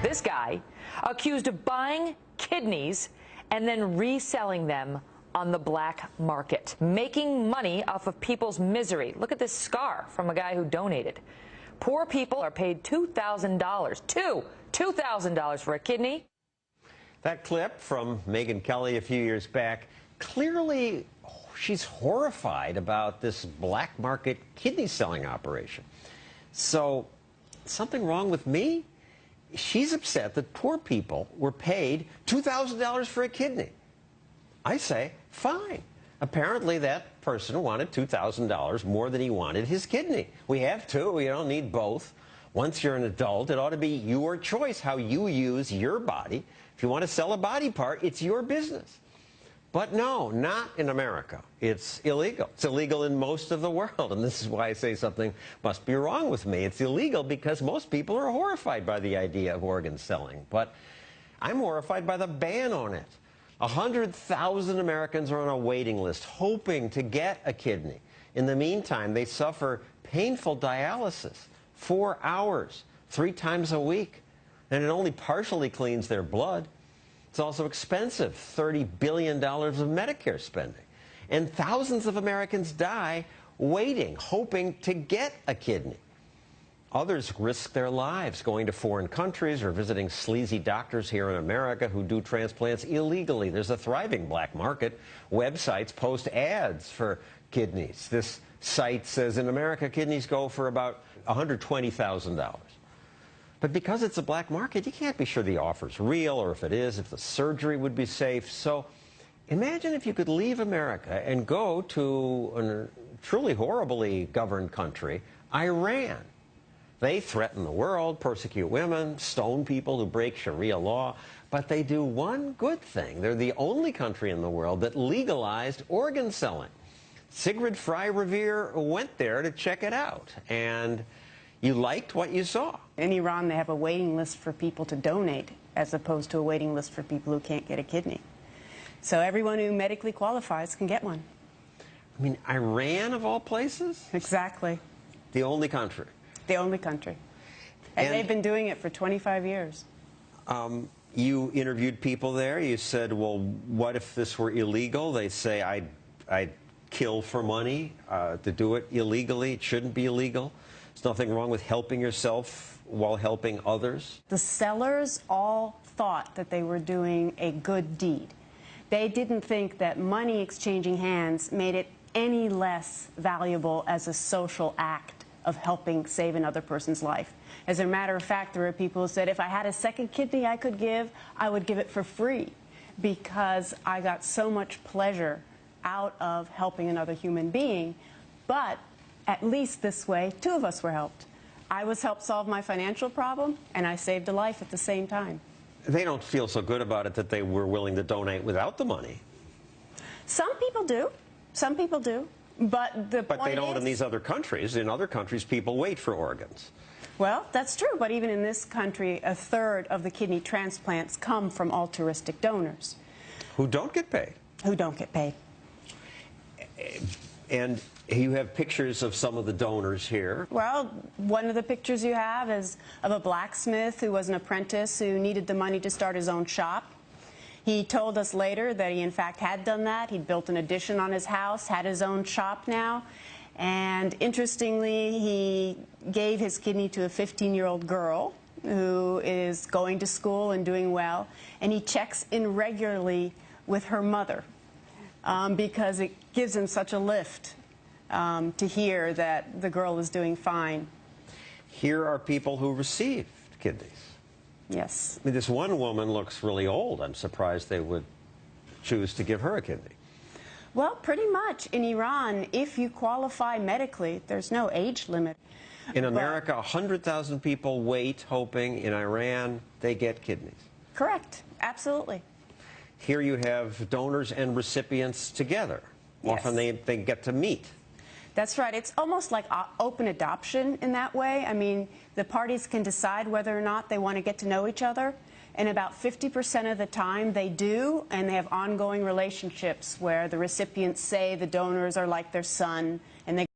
This guy accused of buying kidneys and then reselling them on the black market, making money off of people's misery. Look at this scar from a guy who donated. Poor people are paid $2,000, $2,000 for a kidney. That clip from Megyn Kelly a few years back, clearly she's horrified about this black market kidney selling operation. So, something wrong with me? She's upset that poor people were paid $2,000 for a kidney. I say, fine. Apparently that person wanted $2,000 more than he wanted his kidney. We have two. You don't need both. Once you're an adult, it ought to be your choice how you use your body. If you want to sell a body part, it's your business. But no, not in America. It's illegal. It's illegal in most of the world, and this is why I say something must be wrong with me. It's illegal because most people are horrified by the idea of organ selling, but I'm horrified by the ban on it. 100,000 Americans are on a waiting list hoping to get a kidney. In the meantime, they suffer painful dialysis, 4 hours, 3 times a week, and it only partially cleans their blood. It's also expensive, $30 billion of Medicare spending. And thousands of Americans die waiting, hoping to get a kidney. Others risk their lives going to foreign countries or visiting sleazy doctors here in America who do transplants illegally. There's a thriving black market. Websites post ads for kidneys. This site says in America, kidneys go for about $120,000. But because it's a black market, you can't be sure the offer's real, or if it is, if the surgery would be safe. So imagine if you could leave America and go to a truly horribly governed country, Iran. They threaten the world, persecute women, stone people who break Sharia law, but they do one good thing. They're the only country in the world that legalized organ selling. Sigrid Frey-Revere went there to check it out, and you liked what you saw. In Iran, they have a waiting list for people to donate, as opposed to a waiting list for people who can't get a kidney. So everyone who medically qualifies can get one. I mean, Iran, of all places? Exactly. The only country. The only country. And they've been doing it for 25 years. You interviewed people there. You said, well, what if this were illegal? They say, I'd kill for money to do it illegally. It shouldn't be illegal. There's nothing wrong with helping yourself while helping others. The sellers all thought that they were doing a good deed. They didn't think that money exchanging hands made it any less valuable as a social act of helping save another person's life. As a matter of fact, there are people who said, if I had a second kidney I could give, I would give it for free, because I got so much pleasure out of helping another human being. But at least this way, 2 of us were helped. I was helped solve my financial problem, and I saved a life at the same time. They don't feel so good about it that they were willing to donate without the money. Some people do. Some people do. But they don't in these other countries. In other countries, people wait for organs. Well, that's true. But even in this country, 1/3 of the kidney transplants come from altruistic donors. Who don't get paid. Who don't get paid. And you have pictures of some of the donors here. Well, one of the pictures you have is of a blacksmith who was an apprentice who needed the money to start his own shop. He told us later that he, in fact, had done that. He'd built an addition on his house, had his own shop now. And interestingly, he gave his kidney to a 15-year-old girl who is going to school and doing well. And he checks in regularly with her mother because it gives him such a lift to hear that the girl is doing fine. Here are people who received kidneys. Yes. I mean, this one woman looks really old. I'm surprised they would choose to give her a kidney. Well, pretty much. In Iran, if you qualify medically, there's no age limit. In America, 100,000 people wait, hoping. In Iran, they get kidneys. Correct. Absolutely. Here you have donors and recipients together. Yes. Often they get to meet. That's right. It's almost like open adoption in that way. I mean, the parties can decide whether or not they want to get to know each other. And about 50% of the time they do, and they have ongoing relationships where the recipients say the donors are like their son, and they